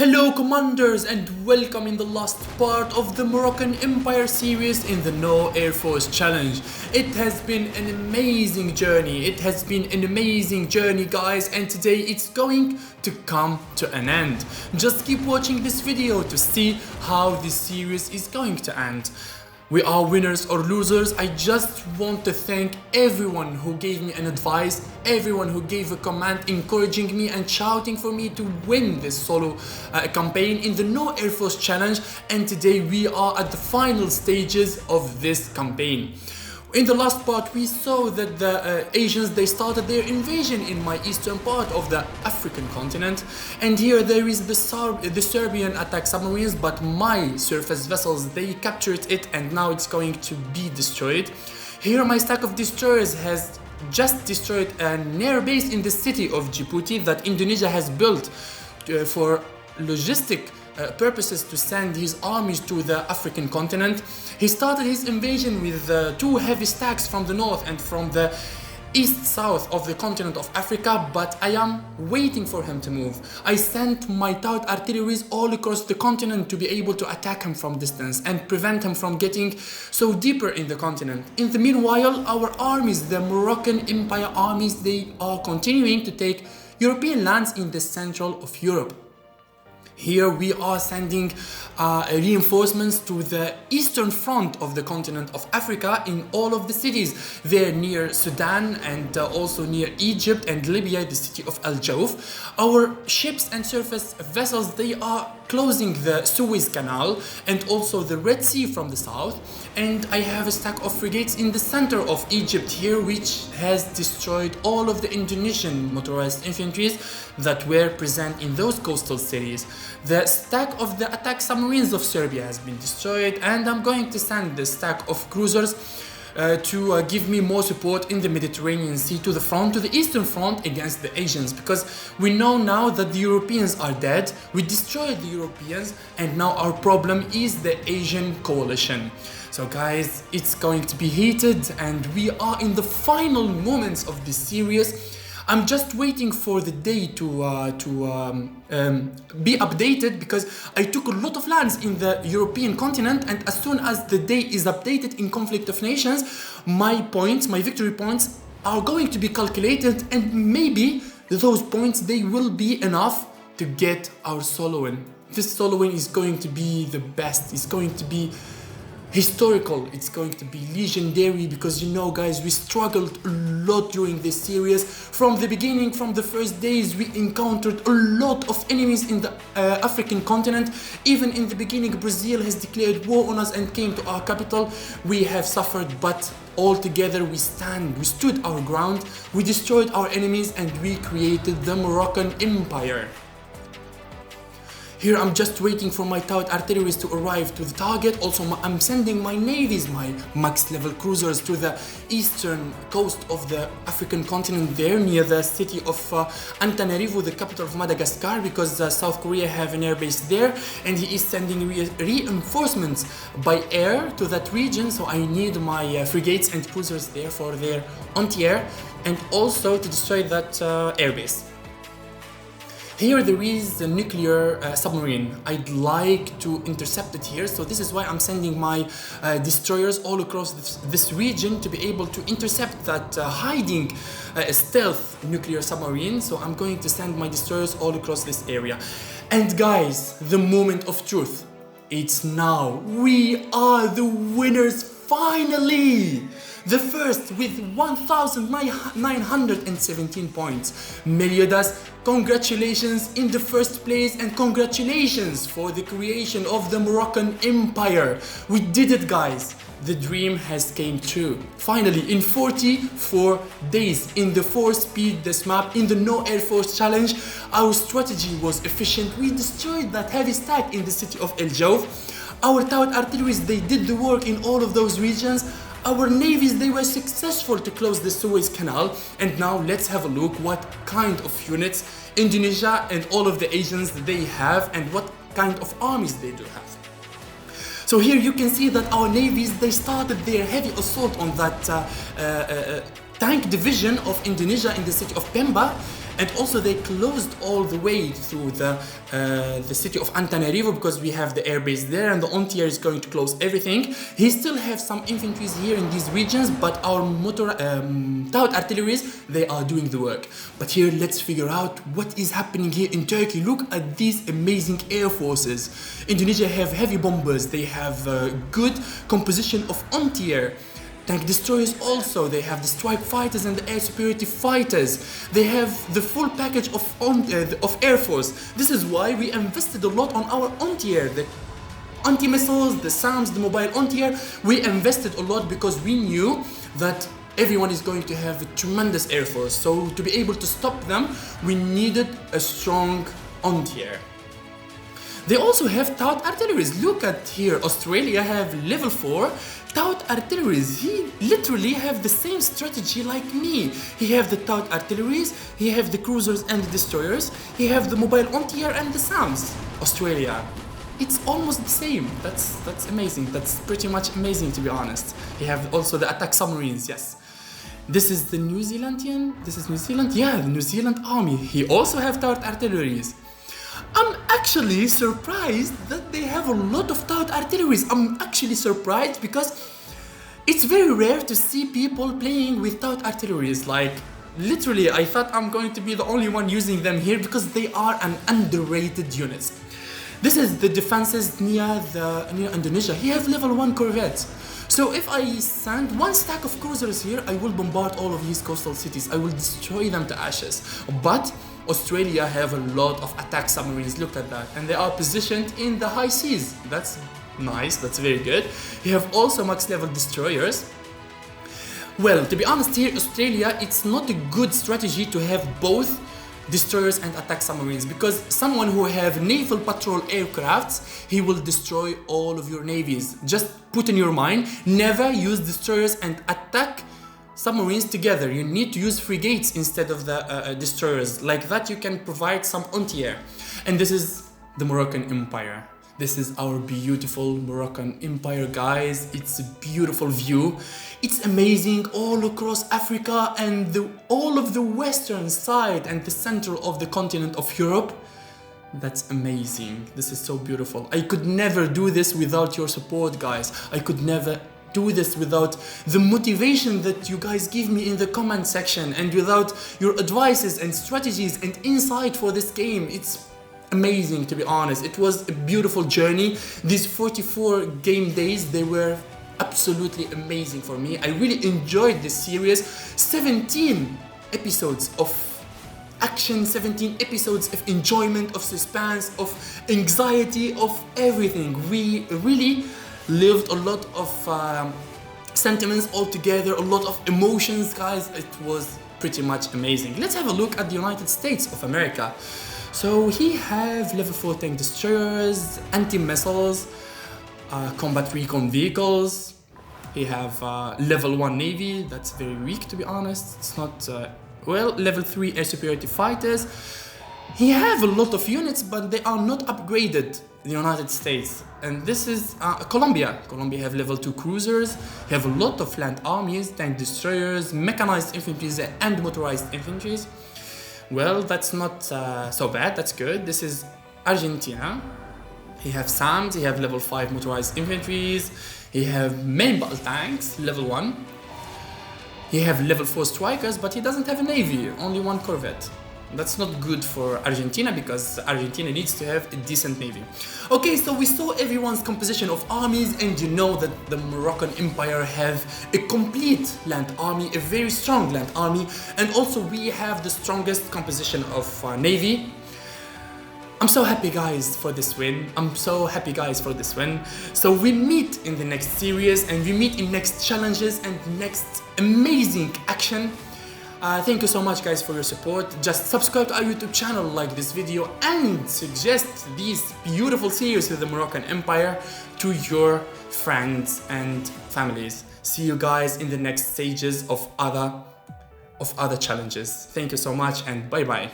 Hello commanders, and welcome in the last part of the Moroccan Empire series in the No Air Force Challenge. It has been an amazing journey, guys, and today it's going to come to an end. Just keep watching this video to see how this series is going to end. We are winners or losers. I just want to thank everyone who gave me an advice, everyone who gave a comment encouraging me and shouting for me to win this solo campaign in the No Air Force Challenge. And today we are at the final stages of this campaign. In the last part we saw that the Asians, they started their invasion in my eastern part of the African continent, and here there is the Serbian attack submarines, but my surface vessels, they captured it and now it's going to be destroyed. Here my stack of destroyers has just destroyed an air base in the city of Djibouti that Indonesia has built for logistic purposes to send his armies to the African continent. He started his invasion with two heavy stacks from the north and from the east-south of the continent of Africa, but I am waiting for him to move. I sent my stout artilleries all across the continent to be able to attack him from distance and prevent him from getting so deeper in the continent. In the meanwhile, our armies, the Moroccan Empire armies, they are continuing to take European lands in the central of Europe. Here we are sending reinforcements to the eastern front of the continent of Africa in all of the cities. They're near Sudan and also near Egypt and Libya, the city of Al Jauf. Our ships and surface vessels, they are closing the Suez Canal and also the Red Sea from the south. And I have a stack of frigates in the center of Egypt here, which has destroyed all of the Indonesian motorized infantries that were present in those coastal cities. The stack of the attack submarines of Serbia has been destroyed, and I'm going to send the stack of cruisers to give me more support in the Mediterranean Sea to the front, to the eastern front against the Asians, because we know now that the Europeans are dead. We destroyed the Europeans and now our problem is the Asian coalition. So guys, it's going to be heated and we are in the final moments of this series. I'm just waiting for the day to be updated, because I took a lot of lands in the European continent, and as soon as the day is updated in Conflict of Nations, my points, my victory points are going to be calculated, and maybe those points, they will be enough to get our solo win. This solo win is going to be the best, it's going to be historical, it's going to be legendary, because you know guys, we struggled a lot during this series. From the beginning, from the first days, we encountered a lot of enemies in the African continent. Even in the beginning, Brazil has declared war on us and came to our capital. We have suffered, but all together we stood our ground, we destroyed our enemies and we created the Moroccan Empire. Here I'm just waiting for my stout artilleries to arrive to the target. Also I'm sending my navies, my max level cruisers, to the eastern coast of the African continent there near the city of Antananarivo, the capital of Madagascar, because South Korea have an airbase there and he is sending reinforcements by air to that region. So I need my frigates and cruisers there for their anti-air and also to destroy that airbase. Here there is a nuclear submarine. I'd like to intercept it here, so this is why I'm sending my destroyers all across this region to be able to intercept that hiding stealth nuclear submarine. So I'm going to send my destroyers all across this area. And guys, the moment of truth, it's now. We are the winners finally! The first with 1,917 points. Melliodas, congratulations in the first place, and congratulations for the creation of the Moroccan Empire. We did it guys. The dream has came true. Finally, in 44 days, in the 4-speed death map, in the No Air Force Challenge, our strategy was efficient. We destroyed that heavy stack in the city of Al Jauf. Our stout artilleries, they did the work in all of those regions. Our navies, they were successful to close the Suez Canal. And now let's have a look what kind of units Indonesia and all of the Asians they have and what kind of armies they do have. So here you can see that our navies, they started their heavy assault on that tank division of Indonesia in the city of Pemba. And also they closed all the way through the city of Antananarivo because we have the airbase there, and the anti-air is going to close everything. He still have some infantries here in these regions, but our Taut artilleries, they are doing the work. But here let's figure out what is happening here in Turkey. Look at these amazing air forces. Indonesia have heavy bombers, they have good composition of anti-air. Tank destroyers also, they have the strike fighters and the air superiority fighters. They have the full package of air force. This is why we invested a lot on our anti-air. The anti-missiles, the SAMs, the mobile anti-air, we invested a lot because we knew that everyone is going to have a tremendous air force. So to be able to stop them, we needed a strong anti-air. They also have Taut artilleries. Look at here, Australia have level 4 Taut artilleries. He literally have the same strategy like me. He have the Taut artilleries, he have the cruisers and the destroyers, he have the mobile anti-air and the SAMs. Australia. It's almost the same. That's amazing. That's pretty much amazing, to be honest. He have also the attack submarines, yes. This is the New Zealandian. This is New Zealand. Yeah, the New Zealand army. He also have Taut artilleries. I'm actually surprised that they have a lot of Taut artilleries. I'm actually surprised because it's very rare to see people playing with Taut artilleries. Like, literally, I thought I'm going to be the only one using them here because they are an underrated unit. This is the defenses near Indonesia. He have level 1 corvettes. So if I send one stack of cruisers here, I will bombard all of these coastal cities. I will destroy them to ashes. But Australia have a lot of attack submarines, look at that, and they are positioned in the high seas. That's nice, that's very good. You have also max level destroyers. Well, to be honest here, Australia, it's not a good strategy to have both destroyers and attack submarines, because someone who have naval patrol aircrafts, he will destroy all of your navies. Just put in your mind, never use destroyers and attack submarines together. You need to use frigates instead of the destroyers. Like that you can provide some anti-air. And this is the Moroccan Empire. This is our beautiful Moroccan Empire, guys. It's a beautiful view. It's amazing all across Africa and all of the western side and the center of the continent of Europe. That's amazing. This is so beautiful. I could never do this without your support, guys. I could never do this without the motivation that you guys give me in the comment section, and without your advices and strategies and insight for this game. It's amazing, to be honest. It was a beautiful journey. These 44 game days, they were absolutely amazing for me. I really enjoyed this series. 17 episodes of action, 17 episodes of enjoyment, of suspense, of anxiety, of everything. We really lived a lot of sentiments all together, a lot of emotions, guys. It was pretty much amazing. Let's have a look at the United States of America. So he have level 4 tank destroyers, anti-missiles, combat recon vehicles. He have level 1 navy. That's very weak, to be honest. It's not well, level 3 air superiority fighters. He have a lot of units, but they are not upgraded, the United States. And this is Colombia. Colombia have level 2 cruisers, have a lot of land armies, tank destroyers, mechanized infantries and motorized infantries. Well, that's not so bad, that's good. This is Argentina. He have SAMs, he have level 5 motorized infantries, he have main battle tanks, level 1. He have level 4 strikers, but he doesn't have a navy, only 1 corvette. That's not good for Argentina, because Argentina needs to have a decent navy. Okay, so we saw everyone's composition of armies, and you know that the Moroccan Empire have a complete land army, a very strong land army, and also we have the strongest composition of navy. I'm so happy, guys, for this win. I'm so happy, guys, for this win. So we meet in the next series, and we meet in next challenges and next amazing action. Thank you so much, guys, for your support. Just subscribe to our YouTube channel, like this video, and suggest these beautiful series with the Moroccan Empire to your friends and families. See you guys in the next stages of other challenges. Thank you so much, and bye bye.